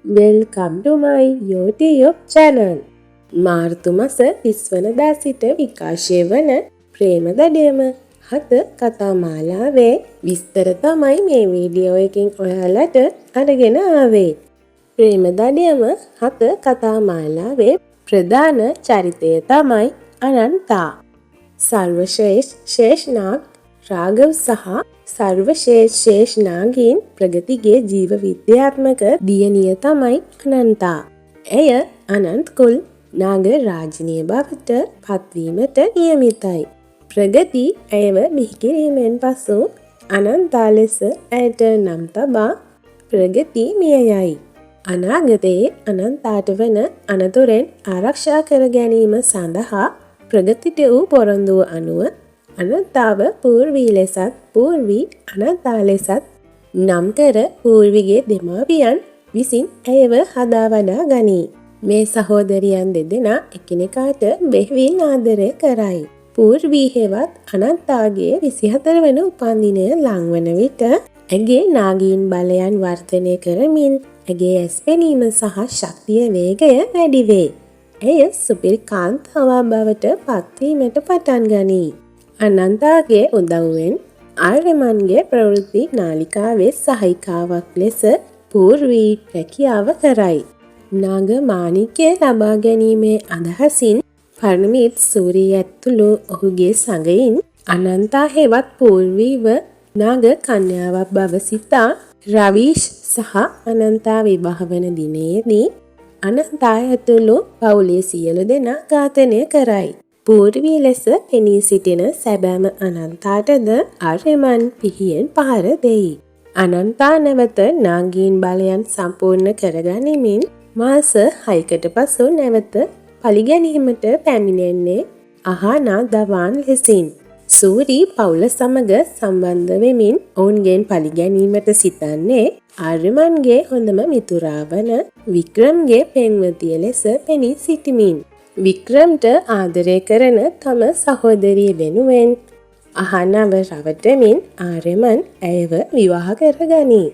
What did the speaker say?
Welcome to my YouTube channel. මාර්තු මාස 30 වනදා සිට විකාශය වන ප්‍රේමදඩයම 7 කතා මාලාවේ විස්තර තමයි මේ වීඩියෝ එකෙන් ඔයාලට අරගෙන ආවේ. ප්‍රේමදඩයම 7 කතා මාලාවේ ප්‍රධාන චරිතය තමයි අනන්තා. සර්වශ්‍රේෂ්ඨ රාගව සහ සර්වශ්‍රේෂ්ඨ නාගින් ප්‍රගතිගේ ජීව විද්‍යාත්මක දියණිය තමයි අනන්තා. ඇය අනන්ත කුල් නාග රාජිනිය බවට පත්වීමට නියමිතයි. ප්‍රගති ඇයව බිහිකිරීමෙන් පසු අනන්තා ලෙස ඇයට නම් තබා ප්‍රගති මිය යයි. අනාගතයේ අනන්තාට වන අනතුරෙන් ආරක්ෂා කර ගැනීම සඳහා ප්‍රගතිට වූ පොරොන්දුව අනුව අනන්තාව පූර්වී ලෙසත් පූර්වී අනන්තා ලෙසත් නම් කර පූර්විගේ දෙමාපියන් විසින් ඇයව හදා වඩා ගනී. මේ සහෝදරියන් දෙදෙනා එකිනෙකාට බෙහෙවින් ආදරය කරයි. පූර්වී හෙවත් අනන්තාගේ 24 වන උපන්දිනය ලංවන විට ඇගේ නාගීන් බලයන් වර්ධනය කරමින් ඇගේ ඇස් පෙනීම සහ ශක්තිය වේගය වැඩි වේ. ඇය සුපිරි කාන්තාවක් බවට පත්වීමට පටන් ගනී. අනන්තාගේ උදව්වෙන් ආර්යමන්ගේ ප්‍රවෘත්ති නාලිකාවේ සහායිකාවක් ලෙස පූර්වී රැකියාව කරයි. නාග මාණික්‍ය ලබා ගැනීමේ අදහසින් පරණමිත් සූරිය ඇතුළු ඔහුගේ සගයින් අනන්තා හෙවත් පූර්වීව නාග කන්‍යාවක් බව සිතා රවීෂ් සහ අනන්තා විවාහ වන දිනයේදී අනන්තා ඇතුළු පවුලේ සියලු දෙනා ඝාතනය කරයි. පූර්වී ලෙස පෙනී සිටින සැබෑම අනන්තාටද ආර්යමන් පිහියෙන් පහර දෙයි. අනන්තා නැවත නාගීන් බලයන් සම්පූර්ණ කරගනිමින් මාස 6කට පසු නැවත පලිගැනීමට පැමිණෙන්නේ අහානා දවාන් ලෙසින්. සූරි පවුල සමග සම්බන්ධ වෙමින් ඔවුන්ගෙන් පලිගැනීමට සිතන්නේ ආර්යමන්ගේ හොඳම මිතුරා වන වික්‍රම්ගේ පෙම්වතිය ලෙස පෙනී සිටිමින්. වික්‍රම්ට ආදරය කරන තම සහෝදරිය වෙනුවෙන් අහනව රවටමින් ආර්යමන් ඇයව විවාහ කරගනී.